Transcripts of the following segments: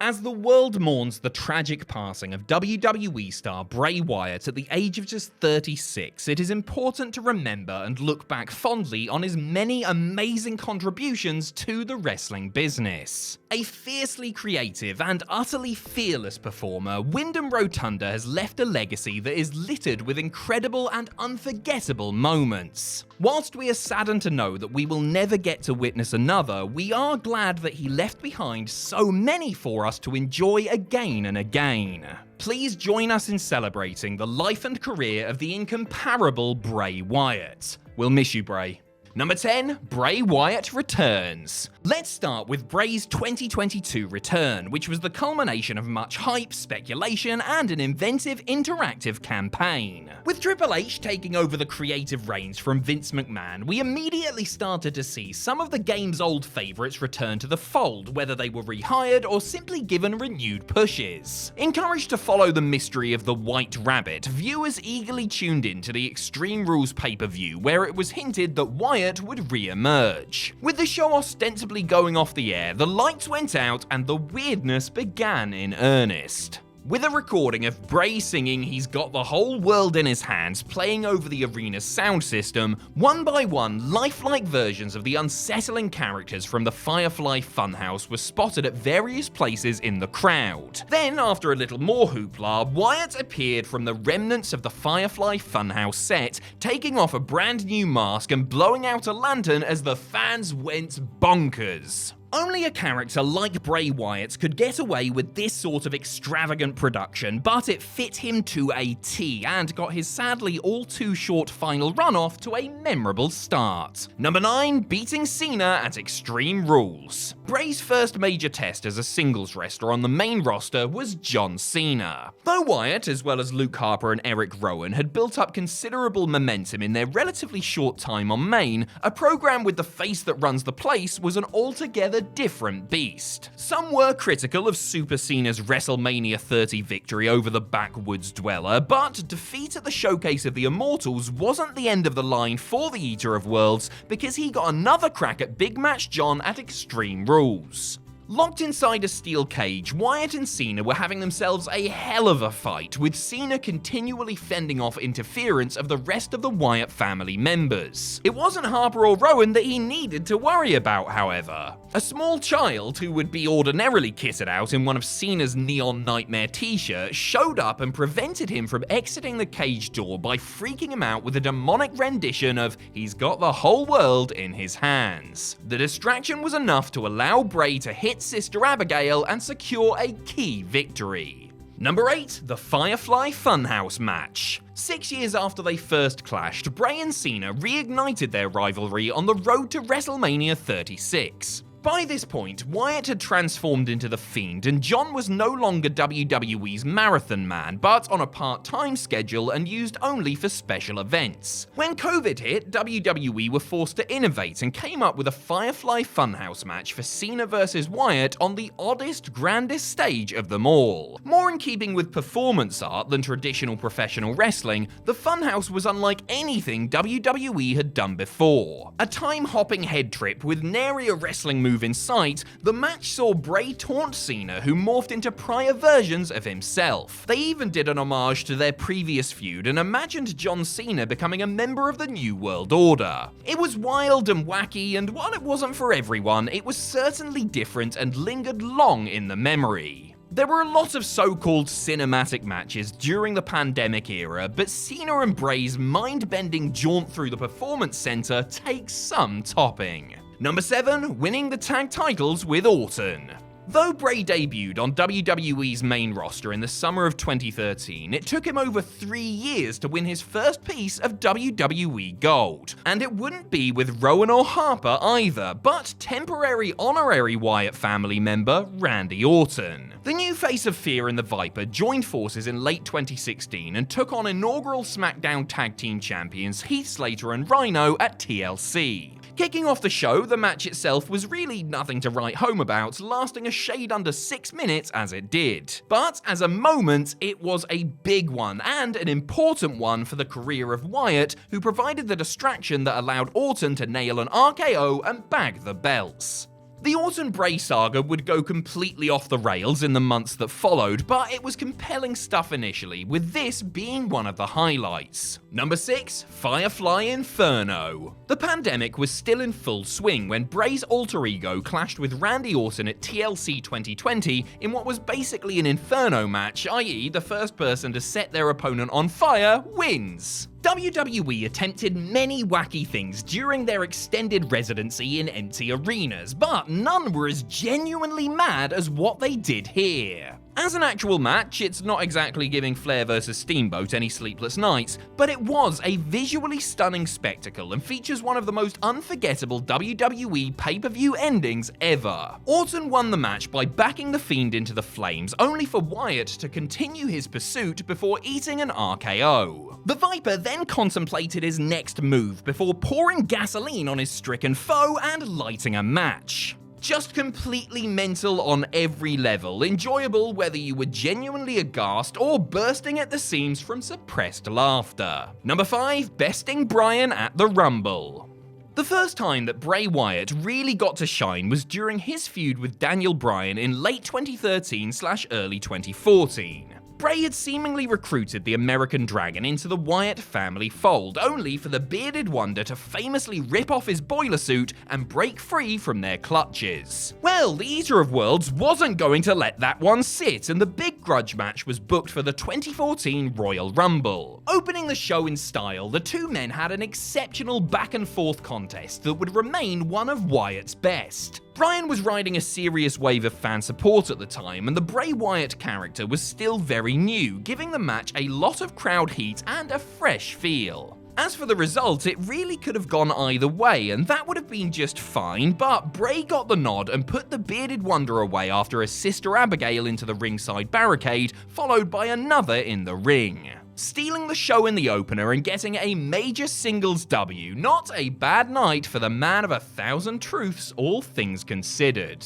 As the world mourns the tragic passing of WWE star Bray Wyatt at the age of just 36, it is important to remember and look back fondly on his many amazing contributions to the wrestling business. A fiercely creative and utterly fearless performer, Wyndham Rotunda has left a legacy that is littered with incredible and unforgettable moments. Whilst we are saddened to know that we will never get to witness another, we are glad that he left behind so many for us to enjoy again and again. Please join us in celebrating the life and career of the incomparable Bray Wyatt. We'll miss you, Bray. Number 10, Bray Wyatt returns. Let's start with Bray's 2022 return, which was the culmination of much hype, speculation, and an inventive interactive campaign. With Triple H taking over the creative reins from Vince McMahon, we immediately started to see some of the game's old favourites return to the fold, whether they were rehired or simply given renewed pushes. Encouraged to follow the mystery of the White Rabbit, viewers eagerly tuned in to the Extreme Rules pay-per-view, where it was hinted that Wyatt would re-emerge. With the show ostensibly going off the air, the lights went out and the weirdness began in earnest. With a recording of Bray singing "He's Got the Whole World in His Hands" playing over the arena's sound system, one by one, lifelike versions of the unsettling characters from the Firefly Funhouse were spotted at various places in the crowd. Then, after a little more hoopla, Wyatt appeared from the remnants of the Firefly Funhouse set, taking off a brand new mask and blowing out a lantern as the fans went bonkers. Only a character like Bray Wyatt could get away with this sort of extravagant production, but it fit him to a T and got his sadly all too short final runoff to a memorable start. Number 9, beating Cena at Extreme Rules. Bray's first major test as a singles wrestler on the main roster was John Cena. Though Wyatt, as well as Luke Harper and Eric Rowan, had built up considerable momentum in their relatively short time on main, a program with the face that runs the place was an altogether different beast. Some were critical of Super Cena's WrestleMania 30 victory over the Backwoods Dweller, but defeat at the Showcase of the Immortals wasn't the end of the line for the Eater of Worlds, because he got another crack at Big Match John at Extreme Rules. Locked inside a steel cage, Wyatt and Cena were having themselves a hell of a fight, with Cena continually fending off interference of the rest of the Wyatt family members. It wasn't Harper or Rowan that he needed to worry about, however. A small child, who would be ordinarily kitted out in one of Cena's Neon Nightmare t-shirts, showed up and prevented him from exiting the cage door by freaking him out with a demonic rendition of "He's Got the Whole World in His Hands." The distraction was enough to allow Bray to hit Sister Abigail and secure a key victory. Number 8, the Firefly Funhouse match. 6 years after they first clashed, Bray and Cena reignited their rivalry on the road to WrestleMania 36. By this point, Wyatt had transformed into the Fiend, and John was no longer WWE's marathon man, but on a part-time schedule and used only for special events. When COVID hit, WWE were forced to innovate and came up with a Firefly Funhouse match for Cena vs Wyatt on the oddest, grandest stage of them all. More in keeping with performance art than traditional professional wrestling, the Funhouse was unlike anything WWE had done before. A time-hopping head trip with nary a wrestling move in sight, the match saw Bray taunt Cena, who morphed into prior versions of himself. They even did an homage to their previous feud and imagined John Cena becoming a member of the New World Order. It was wild and wacky, and while it wasn't for everyone, it was certainly different and lingered long in the memory. There were a lot of so-called cinematic matches during the pandemic era, but Cena and Bray's mind-bending jaunt through the Performance Center takes some topping. Number 7, winning the tag titles with Orton. Though Bray debuted on WWE's main roster in the summer of 2013, it took him over 3 years to win his first piece of WWE Gold. And it wouldn't be with Rowan or Harper either, but temporary honorary Wyatt family member Randy Orton. The new face of Fear and the Viper joined forces in late 2016 and took on inaugural SmackDown Tag Team Champions Heath Slater and Rhino at TLC. Kicking off the show, the match itself was really nothing to write home about, lasting a shade under 6 minutes as it did. But as a moment, it was a big one, and an important one for the career of Wyatt, who provided the distraction that allowed Orton to nail an RKO and bag the belts. The Orton-Bray saga would go completely off the rails in the months that followed, but it was compelling stuff initially, with this being one of the highlights. Number 6. Firefly Inferno. The pandemic was still in full swing when Bray's alter ego clashed with Randy Orton at TLC 2020 in what was basically an Inferno match, i.e. the first person to set their opponent on fire wins. WWE attempted many wacky things during their extended residency in empty arenas, but none were as genuinely mad as what they did here. As an actual match, it's not exactly giving Flair vs. Steamboat any sleepless nights, but it was a visually stunning spectacle and features one of the most unforgettable WWE pay-per-view endings ever. Orton won the match by backing the Fiend into the flames, only for Wyatt to continue his pursuit before eating an RKO. The Viper then contemplated his next move before pouring gasoline on his stricken foe and lighting a match. Just completely mental on every level, enjoyable whether you were genuinely aghast or bursting at the seams from suppressed laughter. Number 5. Besting Bryan at the Rumble. The first time that Bray Wyatt really got to shine was during his feud with Daniel Bryan in late 2013/early 2014. Bray had seemingly recruited the American Dragon into the Wyatt family fold, only for the bearded wonder to famously rip off his boiler suit and break free from their clutches. Well, the Eater of Worlds wasn't going to let that one sit, and the big grudge match was booked for the 2014 Royal Rumble. Opening the show in style, the two men had an exceptional back-and-forth contest that would remain one of Wyatt's best. Bryan was riding a serious wave of fan support at the time, and the Bray Wyatt character was still very new, giving the match a lot of crowd heat and a fresh feel. As for the result, it really could have gone either way, and that would have been just fine, but Bray got the nod and put the bearded wonder away after a Sister Abigail into the ringside barricade, followed by another in the ring. Stealing the show in the opener and getting a major singles W, not a bad night for the man of 1,000 truths, all things considered.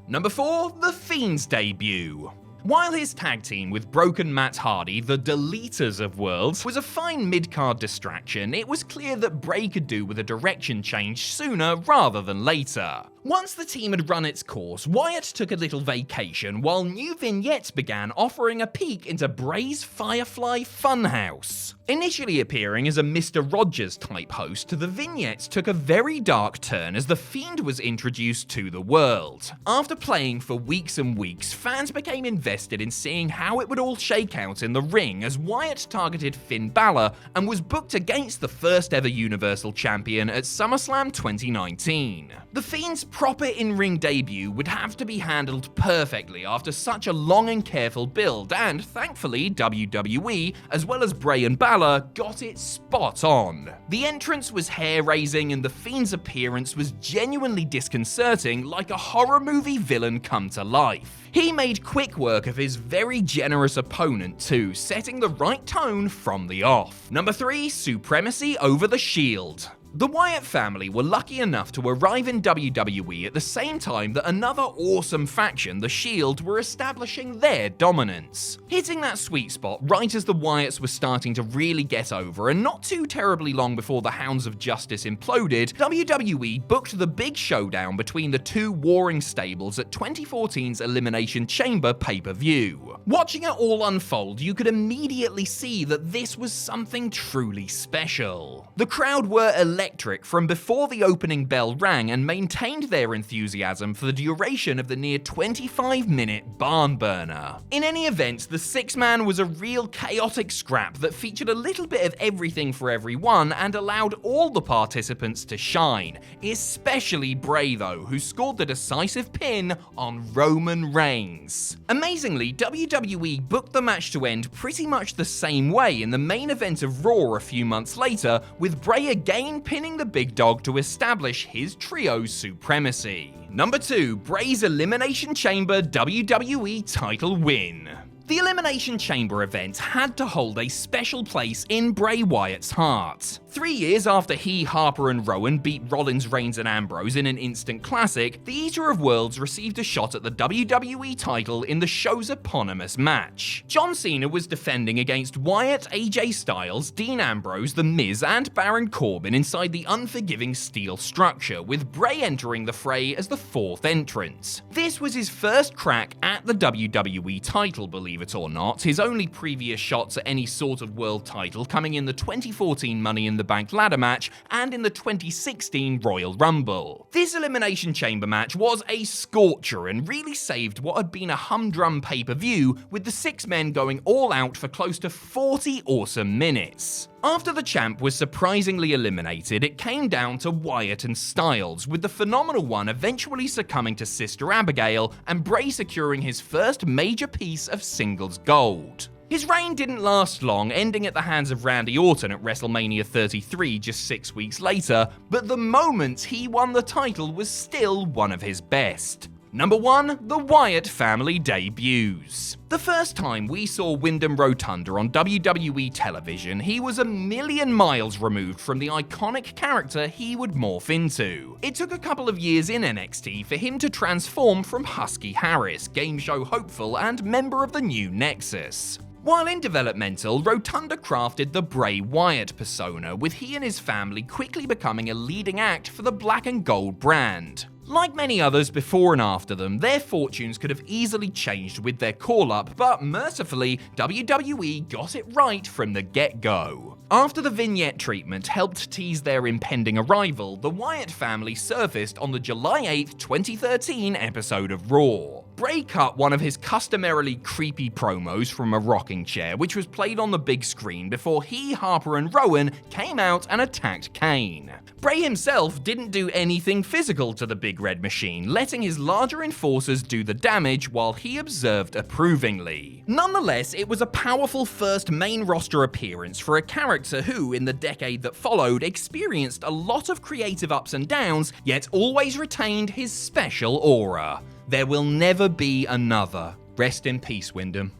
Number 4. The Fiends Debut. While his tag team with Broken Matt Hardy, the Deleters of Worlds, was a fine mid-card distraction, it was clear that Bray could do with a direction change sooner rather than later. Once the team had run its course, Wyatt took a little vacation while new vignettes began offering a peek into Bray's Firefly Funhouse. Initially appearing as a Mr. Rogers type host, the vignettes took a very dark turn as the Fiend was introduced to the world. After playing for weeks and weeks, fans became invested in seeing how it would all shake out in the ring as Wyatt targeted Finn Balor and was booked against the first ever Universal Champion at SummerSlam 2019. The Fiend's proper in-ring debut would have to be handled perfectly after such a long and careful build, and thankfully WWE, as well as Bray and Balor, got it spot on. The entrance was hair-raising and the Fiend's appearance was genuinely disconcerting, like a horror movie villain come to life. He made quick work of his very generous opponent too, setting the right tone from the off. Number 3. Supremacy over the Shield. The Wyatt family were lucky enough to arrive in WWE at the same time that another awesome faction, the Shield, were establishing their dominance. Hitting that sweet spot right as the Wyatts were starting to really get over, and not too terribly long before the Hounds of Justice imploded, WWE booked the big showdown between the two warring stables at 2014's Elimination Chamber pay-per-view. Watching it all unfold, you could immediately see that this was something truly special. The crowd were electric from before the opening bell rang and maintained their enthusiasm for the duration of the near 25-minute barn burner. In any event, the six-man was a real chaotic scrap that featured a little bit of everything for everyone and allowed all the participants to shine, especially Bray though, who scored the decisive pin on Roman Reigns. Amazingly, WWE booked the match to end pretty much the same way in the main event of Raw a few months later, with Bray again pinning the big dog to establish his trio's supremacy. Number 2. Bray's Elimination Chamber WWE title win. The Elimination Chamber event had to hold a special place in Bray Wyatt's heart. 3 years after he, Harper, and Rowan beat Rollins, Reigns, and Ambrose in an instant classic, the Eater of Worlds received a shot at the WWE title in the show's eponymous match. John Cena was defending against Wyatt, AJ Styles, Dean Ambrose, The Miz, and Baron Corbin inside the unforgiving steel structure, with Bray entering the fray as the 4th entrant. This was his first crack at the WWE title, believe it or not, his only previous shots at any sort of world title coming in the 2014 Money in the Bank ladder match and in the 2016 Royal Rumble. This Elimination Chamber match was a scorcher and really saved what had been a humdrum pay-per-view, with the 6 men going all out for close to 40 awesome minutes. After the champ was surprisingly eliminated, it came down to Wyatt and Styles, with the phenomenal one eventually succumbing to Sister Abigail and Bray securing his first major piece of singles gold. His reign didn't last long, ending at the hands of Randy Orton at WrestleMania 33 just 6 weeks later, but the moment he won the title was still one of his best. Number 1, the Wyatt family debuts. The first time we saw Wyndham Rotunda on WWE television, he was a million miles removed from the iconic character he would morph into. It took a couple of years in NXT for him to transform from Husky Harris, game show hopeful and member of the new Nexus. While in developmental, Rotunda crafted the Bray Wyatt persona, with he and his family quickly becoming a leading act for the Black and Gold brand. Like many others before and after them, their fortunes could have easily changed with their call-up, but mercifully, WWE got it right from the get-go. After the vignette treatment helped tease their impending arrival, the Wyatt family surfaced on the July 8, 2013 episode of Raw. Bray cut one of his customarily creepy promos from a rocking chair, which was played on the big screen before he, Harper, and Rowan came out and attacked Kane. Bray himself didn't do anything physical to the Big Red Machine, letting his larger enforcers do the damage while he observed approvingly. Nonetheless, it was a powerful first main roster appearance for a character who, in the decade that followed, experienced a lot of creative ups and downs, yet always retained his special aura. There will never be another. Rest in peace, Wyndham.